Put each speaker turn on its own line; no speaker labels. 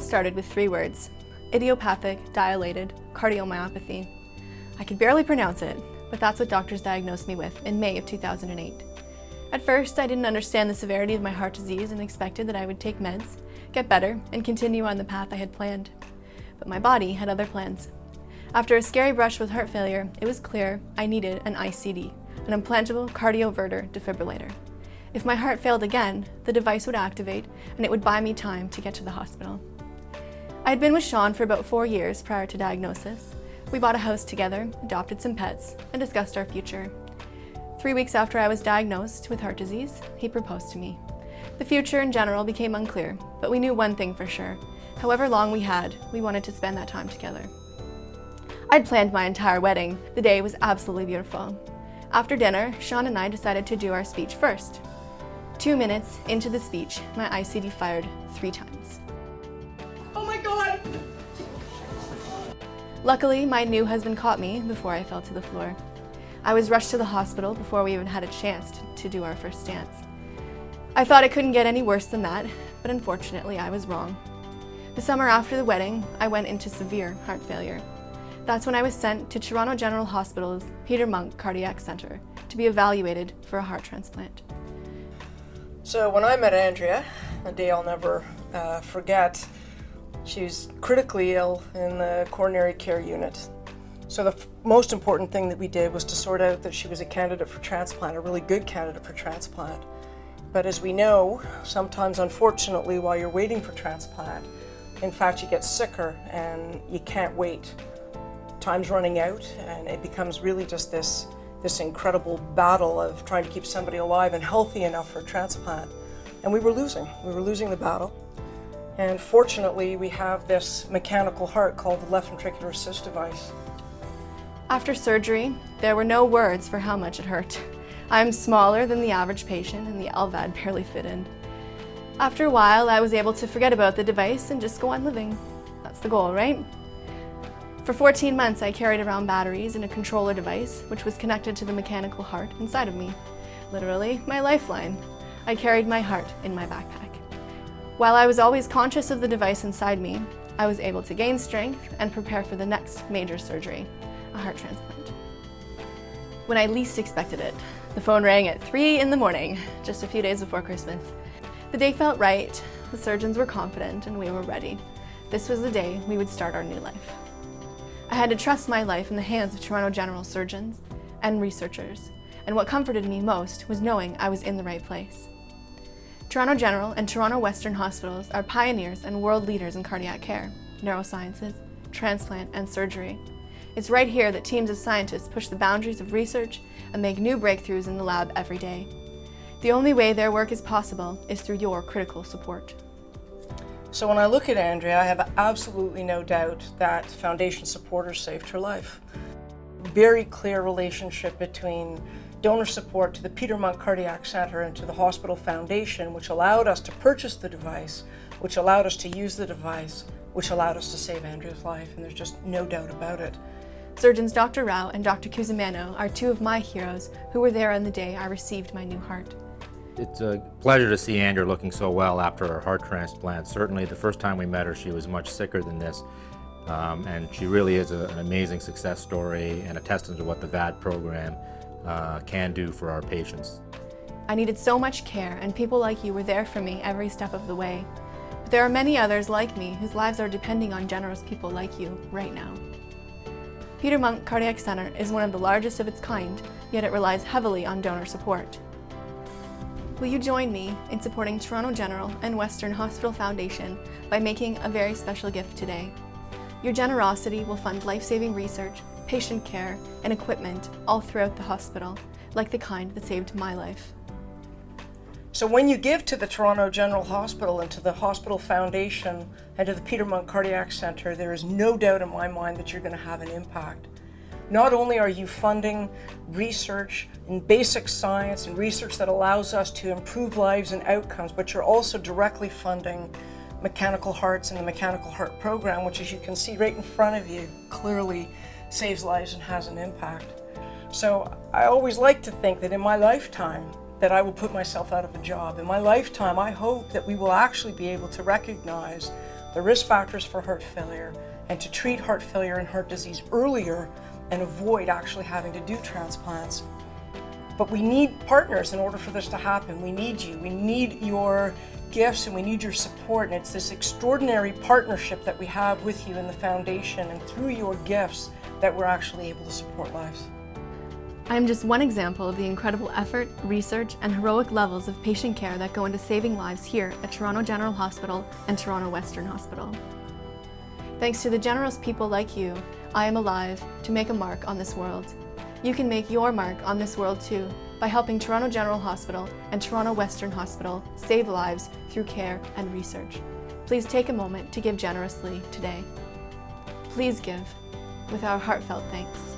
started with 3 words: idiopathic dilated cardiomyopathy. I could barely pronounce it, but that's what doctors diagnosed me with in May of 2008. At first, I didn't understand the severity of my heart disease and expected that I would take meds, get better, and continue on the path I had planned. But my body had other plans. After a scary brush with heart failure, it was clear I needed an ICD, an implantable cardioverter defibrillator. If my heart failed again, the device would activate and it would buy me time to get to the hospital. I had been with Sean for about 4 years prior to diagnosis. We bought a house together, adopted some pets, and discussed our future. 3 weeks after I was diagnosed with heart disease, he proposed to me. The future in general became unclear, but we knew one thing for sure. However long we had, we wanted to spend that time together. I'd planned my entire wedding. The day was absolutely beautiful. After dinner, Sean and I decided to do our speech first. 2 minutes into the speech, my ICD fired 3 times.
Oh my God!
Luckily, my new husband caught me before I fell to the floor. I was rushed to the hospital before we even had a chance to do our first dance. I thought it couldn't get any worse than that, but unfortunately I was wrong. The summer after the wedding, I went into severe heart failure. That's when I was sent to Toronto General Hospital's Peter Munk Cardiac Centre to be evaluated for a heart transplant.
So when I met Andrea, a day I'll never forget, she was critically ill in the coronary care unit. So the most important thing that we did was to sort out that she was a candidate for transplant, a really good candidate for transplant. But as we know, sometimes unfortunately while you're waiting for transplant, in fact you get sicker and you can't wait. Time's running out and it becomes really just this incredible battle of trying to keep somebody alive and healthy enough for transplant. And we were losing the battle. And fortunately, we have this mechanical heart called the left ventricular assist device.
After surgery, there were no words for how much it hurt. I'm smaller than the average patient and the LVAD barely fit in. After a while, I was able to forget about the device and just go on living. That's the goal, right? For 14 months, I carried around batteries and a controller device, which was connected to the mechanical heart inside of me. Literally, my lifeline. I carried my heart in my backpack. While I was always conscious of the device inside me, I was able to gain strength and prepare for the next major surgery, a heart transplant. When I least expected it, the phone rang at 3 in the morning, just a few days before Christmas. The day felt right, the surgeons were confident, and we were ready. This was the day we would start our new life. I had to trust my life in the hands of Toronto General surgeons and researchers, and what comforted me most was knowing I was in the right place. Toronto General and Toronto Western hospitals are pioneers and world leaders in cardiac care, neurosciences, transplant, and surgery. It's right here that teams of scientists push the boundaries of research and make new breakthroughs in the lab every day. The only way their work is possible is through your critical support.
So when I look at Andrea, I have absolutely no doubt that foundation supporters saved her life. Very clear relationship between donor support to the Peter Munk Cardiac Centre and to the hospital foundation, which allowed us to purchase the device, which allowed us to use the device, which allowed us to save Andrea's life, and there's just no doubt about it.
Surgeons Dr. Rao and Dr. Cusimano are 2 of my heroes who were there on the day I received my new heart.
It's a pleasure to see Andrea looking so well after her heart transplant. Certainly the first time we met her, she was much sicker than this. And she really is an amazing success story and a testament to what the VAD program can do for our patients.
I needed so much care, and people like you were there for me every step of the way. But there are many others like me whose lives are depending on generous people like you right now. Peter Munk Cardiac Centre is one of the largest of its kind, yet it relies heavily on donor support. Will you join me in supporting Toronto General and Western Hospital Foundation by making a very special gift today? Your generosity will fund life-saving research, patient care, and equipment all throughout the hospital, like the kind that saved my life.
So when you give to the Toronto General Hospital and to the Hospital Foundation and to the Peter Munk Cardiac Centre, there is no doubt in my mind that you're going to have an impact. Not only are you funding research in basic science and research that allows us to improve lives and outcomes, but you're also directly funding mechanical hearts and the mechanical heart program, which, as you can see right in front of you, clearly saves lives and has an impact. So I always like to think that in my lifetime that I will put myself out of a job. In my lifetime, I hope that we will actually be able to recognize the risk factors for heart failure and to treat heart failure and heart disease earlier and avoid actually having to do transplants. But we need partners in order for this to happen. We need you. We need your gifts and we need your support. And it's this extraordinary partnership that we have with you in the foundation and through your gifts that we're actually able to support lives.
I am just one example of the incredible effort, research, and heroic levels of patient care that go into saving lives here at Toronto General Hospital and Toronto Western Hospital. Thanks to the generous people like you, I am alive to make a mark on this world. You can make your mark on this world too by helping Toronto General Hospital and Toronto Western Hospital save lives through care and research. Please take a moment to give generously today. Please give with our heartfelt thanks.